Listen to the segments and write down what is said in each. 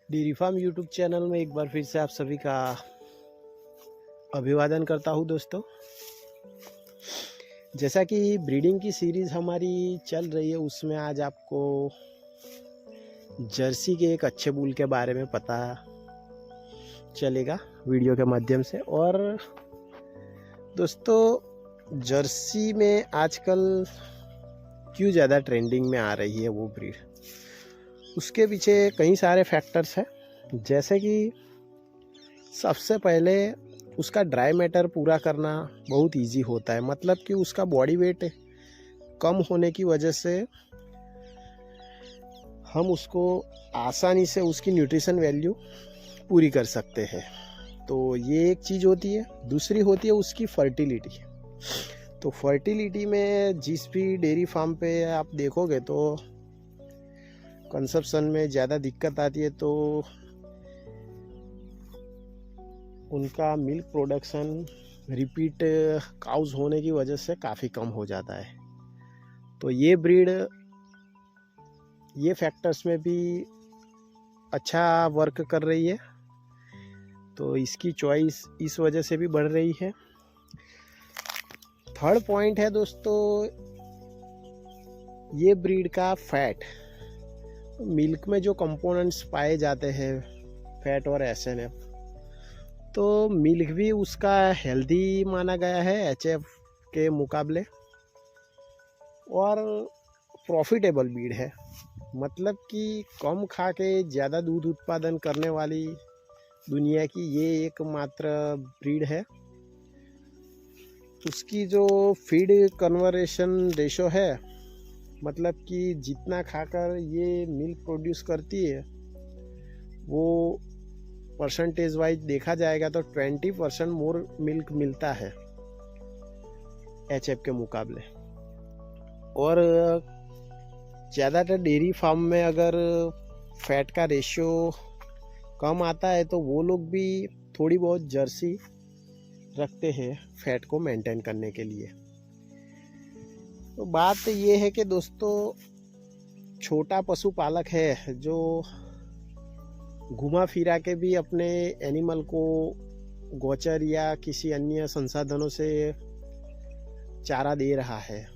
Dairy farm YouTube channel में एक बार फिर से आप सभी का अभिवादन करता हूँ दोस्तों। जैसा कि ब्रीडिंग की सीरीज़ हमारी चल रही है, उसमें आज आपको जर्सी के एक अच्छे बुल के बारे में पता चलेगा वीडियो के माध्यम से। और दोस्तों, जर्सी में आजकल क्यों ज़्यादा ट्रेंडिंग में आ रही है वो ब्रीड, उसके पीछे कई सारे फैक्टर्स हैं। जैसे कि सबसे पहले उसका ड्राई मैटर पूरा करना बहुत इजी होता है, मतलब कि उसका बॉडी वेट कम होने की वजह से हम उसको आसानी से उसकी न्यूट्रिशन वैल्यू पूरी कर सकते हैं। तो ये एक चीज़ होती है। दूसरी होती है उसकी फर्टिलिटी। तो फर्टिलिटी में जिस भी डेयरी फार्म पे आप देखोगे तो कंजप्शन में ज़्यादा दिक्कत आती है, तो उनका मिल्क प्रोडक्शन रिपीट काउज होने की वजह से काफ़ी कम हो जाता है। तो ये ब्रीड ये फैक्टर्स में भी अच्छा वर्क कर रही है, तो इसकी चॉइस इस वजह से भी बढ़ रही है। थर्ड पॉइंट है दोस्तों, ये ब्रीड का फैट। मिल्क में जो कंपोनेंट्स पाए जाते हैं, फैट और एसएनएफ, तो मिल्क भी उसका हेल्दी माना गया है एचएफ के मुकाबले, और प्रॉफिटेबल ब्रीड है। मतलब कि कम खा के ज़्यादा दूध उत्पादन करने वाली दुनिया की ये एकमात्र ब्रीड है। उसकी जो फीड कन्वर्शन रेशो है, मतलब कि जितना खाकर ये मिल्क प्रोड्यूस करती है, वो परसेंटेज वाइज देखा जाएगा तो 20% मोर मिल्क मिलता है एचएफ के मुकाबले। और ज़्यादातर डेयरी फार्म में अगर फैट का रेशियो कम आता है तो वो लोग भी थोड़ी बहुत जर्सी रखते हैं फैट को मेंटेन करने के लिए। तो बात ये है कि दोस्तों, छोटा पशुपालक है जो घुमा फिरा के भी अपने एनिमल को गोचर या किसी अन्य संसाधनों से चारा दे रहा है,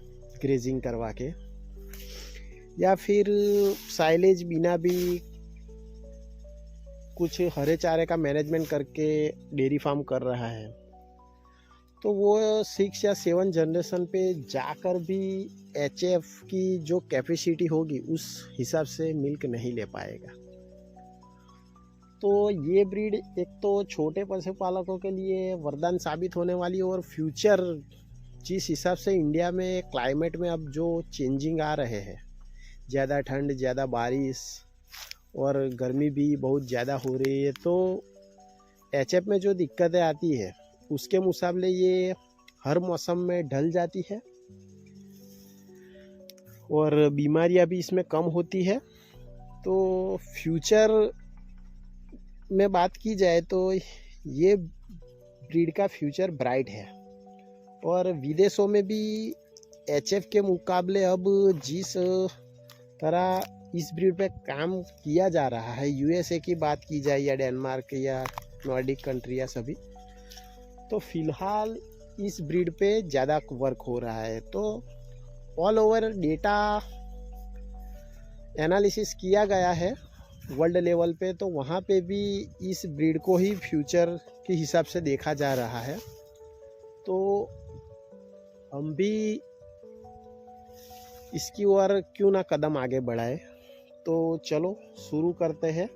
ग्रेजिंग करवा के, या फिर साइलेज बिना भी कुछ हरे चारे का मैनेजमेंट करके डेयरी फार्म कर रहा है, तो वो 6 या 7 जनरेशन पे जाकर भी एचएफ की जो कैपेसिटी होगी उस हिसाब से मिल्क नहीं ले पाएगा। तो ये ब्रीड एक तो छोटे पशुपालकों के लिए वरदान साबित होने वाली है, और फ्यूचर जिस हिसाब से इंडिया में क्लाइमेट में अब जो चेंजिंग आ रहे हैं, ज़्यादा ठंड, ज़्यादा बारिश और गर्मी भी बहुत ज़्यादा हो रही है, तो एचएफ में जो दिक्कतें आती है उसके मुकाबले ये हर मौसम में ढल जाती है, और बीमारियां भी इसमें कम होती है। तो फ्यूचर में बात की जाए तो ये ब्रीड का फ्यूचर ब्राइट है। और विदेशों में भी एचएफ के मुकाबले अब जिस तरह इस ब्रीड पे काम किया जा रहा है, यूएसए की बात की जाए या डेनमार्क या नॉर्डिक कंट्री या सभी, तो फिलहाल इस ब्रीड पे ज़्यादा वर्क हो रहा है। तो ऑल ओवर डेटा एनालिसिस किया गया है वर्ल्ड लेवल पे, तो वहाँ पे भी इस ब्रीड को ही फ्यूचर के हिसाब से देखा जा रहा है। तो हम भी इसकी ओर क्यों ना कदम आगे बढ़ाए। तो चलो शुरू करते हैं।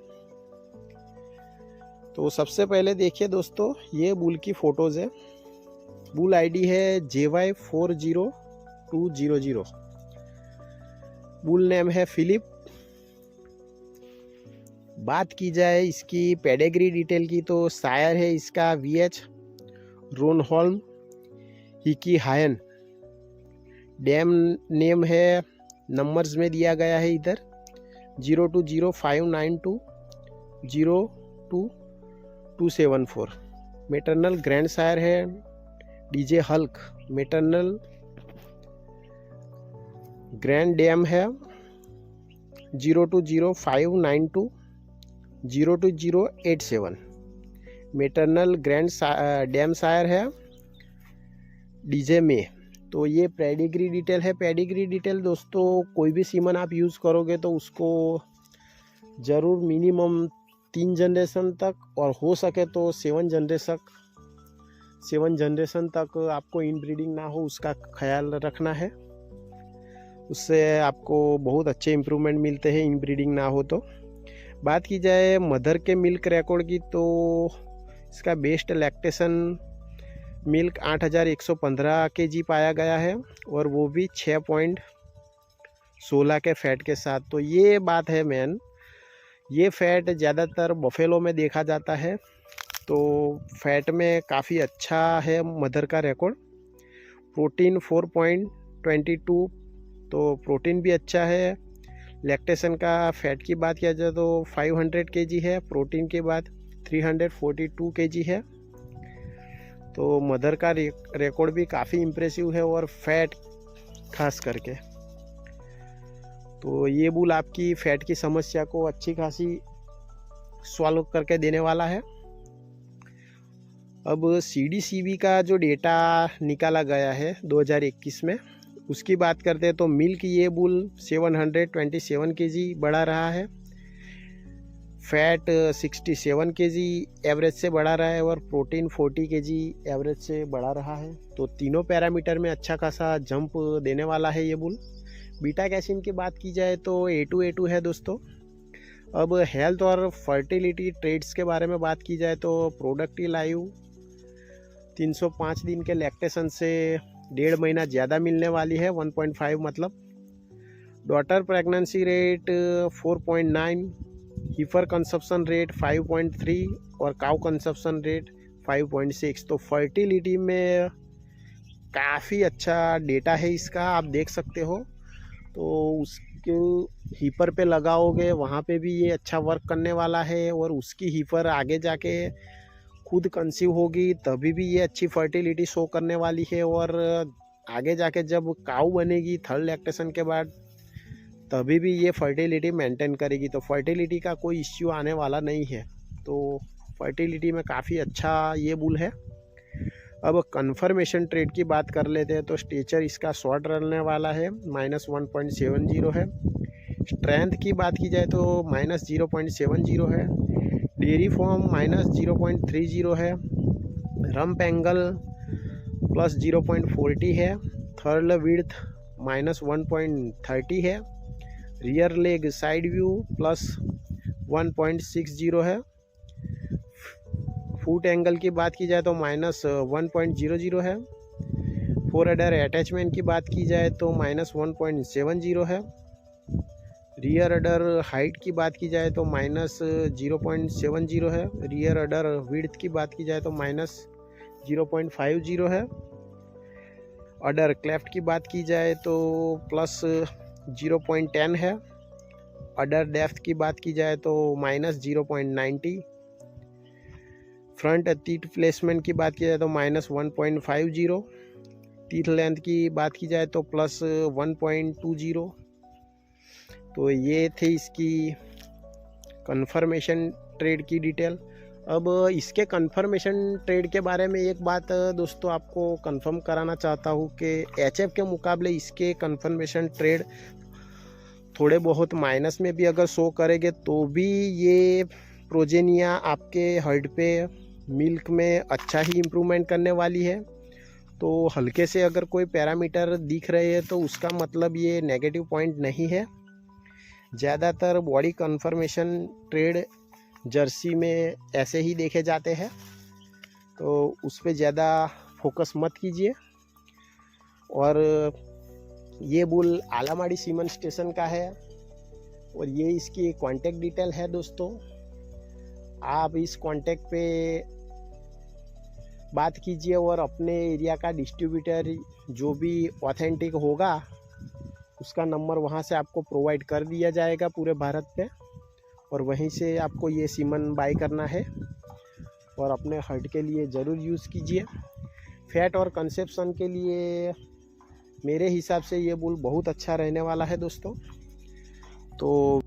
तो सबसे पहले देखिए दोस्तों, ये बुल की फ़ोटोज़ है। बुल आईडी है JY40200। बुल नेम है फिलिप। बात की जाए इसकी पेडिग्री डिटेल की, तो सायर है इसका VH रोनहोल्म हिकी हायन। डैम नेम है, नंबर्स में दिया गया है इधर 0205920224। मेटरनल ग्रैंड सायर है DJ Hulk. Maternal grand dam है 020592 02087। मैटरनल ग्रैंड डैम सायर है डीजे में। तो ये पेडिग्री डिटेल है। पेडिग्री डिटेल दोस्तों कोई भी सीमन आप यूज़ करोगे तो उसको ज़रूर मिनिमम 3 जनरेशन तक, और हो सके तो 7 जनरेशन तक आपको इनब्रीडिंग ना हो उसका ख्याल रखना है। उससे आपको बहुत अच्छे इम्प्रूवमेंट मिलते हैं इनब्रीडिंग ना हो तो। बात की जाए मदर के मिल्क रिकॉर्ड की तो इसका बेस्ट लैक्टेशन मिल्क 8115 kg पाया गया है, और वो भी 6.16 के फैट के साथ। तो ये बात है मेन, ये फैट ज़्यादातर बफेलो में देखा जाता है। तो फैट में काफ़ी अच्छा है मदर का रिकॉर्ड। प्रोटीन 4.22, तो प्रोटीन भी अच्छा है। लैक्टेशन का फैट की बात किया जाए तो 500 kg है, प्रोटीन के बाद 342 kg है। तो मदर का रिकॉर्ड भी काफ़ी इम्प्रेसिव है, और फैट खास करके। तो ये बुल आपकी फैट की समस्या को अच्छी खासी सॉल्व करके देने वाला है। अब CDCB का जो डेटा निकाला गया है 2021 में, उसकी बात करते हैं तो मिल्क ये बुल 727 kg बढ़ा रहा है, फैट 67 kg एवरेज से बढ़ा रहा है, और प्रोटीन 40 kg एवरेज से बढ़ा रहा है। तो तीनों पैरामीटर में अच्छा खासा जंप देने वाला है ये बुल। बीटा कैसिन की बात की जाए तो A2 है दोस्तों। अब हेल्थ और फर्टिलिटी ट्रेड्स के बारे में बात की जाए तो प्रोडक्टिव लाइव 305 दिन के लैक्टेशन से 1.5 महीना ज़्यादा मिलने वाली है, 1.5 मतलब। Daughter pregnancy rate 4.9, हीफर consumption rate 5.3, और काउ कंजप्शन रेट 5.6। तो फर्टिलिटी में काफ़ी अच्छा डेटा है इसका, आप देख सकते हो। तो उसके हीपर पे लगाओगे वहाँ पे भी ये अच्छा वर्क करने वाला है, और उसकी हीपर आगे जाके खुद कंसीव होगी तभी भी ये अच्छी फर्टिलिटी शो करने वाली है, और आगे जाके जब काऊ बनेगी थर्ड लैक्टेशन के बाद तभी भी ये फर्टिलिटी मेंटेन करेगी। तो फर्टिलिटी का कोई इश्यू आने वाला नहीं है। तो फर्टिलिटी में काफ़ी अच्छा ये बुल है। अब कंफर्मेशन ट्रेड की बात कर लेते हैं तो स्टेचर इसका शॉर्ट रहने वाला है, -1.70 है। स्ट्रेंथ की बात की जाए तो -0.70 है। डेयरी फॉर्म -0.30 है। रम्प एंगल +0.40 है। थर्ड विड्थ -1.30 है। रियर लेग साइड व्यू +1.60 है। फुट एंगल की बात की जाए तो -1.00 है। फोर अडर अटैचमेंट की बात की जाए तो -1.70 है। रियर अडर हाइट की बात की जाए तो -0.70 है। रियर अडर विड्थ की बात की जाए तो -0.50 है। अडर क्लेफ्ट की बात की जाए तो +0.10 है। अडर डेप्थ की बात की जाए तो -0.90। फ्रंट टीथ प्लेसमेंट की बात की जाए तो -1.50। टीथ लेंथ की बात की जाए तो +1.20। तो ये थे इसकी कंफर्मेशन ट्रेड की डिटेल। अब इसके कंफर्मेशन ट्रेड के बारे में एक बात दोस्तों आपको कंफर्म कराना चाहता हूँ कि HF के मुकाबले इसके कंफर्मेशन ट्रेड थोड़े बहुत माइनस में भी अगर शो करेंगे तो भी ये प्रोजेनिया आपके हर्ड पे मिल्क में अच्छा ही इम्प्रूवमेंट करने वाली है। तो हल्के से अगर कोई पैरामीटर दिख रहे हैं तो उसका मतलब ये नेगेटिव पॉइंट नहीं है। ज़्यादातर बॉडी कंफर्मेशन ट्रेड जर्सी में ऐसे ही देखे जाते हैं, तो उस पर ज़्यादा फोकस मत कीजिए। और ये बुल आलामाड़ी सीमन स्टेशन का है, और ये इसकी कांटेक्ट डिटेल है दोस्तों। आप इस कांटेक्ट पे बात कीजिए, और अपने एरिया का डिस्ट्रीब्यूटर जो भी ऑथेंटिक होगा उसका नंबर वहाँ से आपको प्रोवाइड कर दिया जाएगा पूरे भारत पे, और वहीं से आपको ये सीमन बाई करना है, और अपने हर्ड के लिए ज़रूर यूज़ कीजिए। फैट और कंसेप्शन के लिए मेरे हिसाब से ये बुल बहुत अच्छा रहने वाला है दोस्तों। तो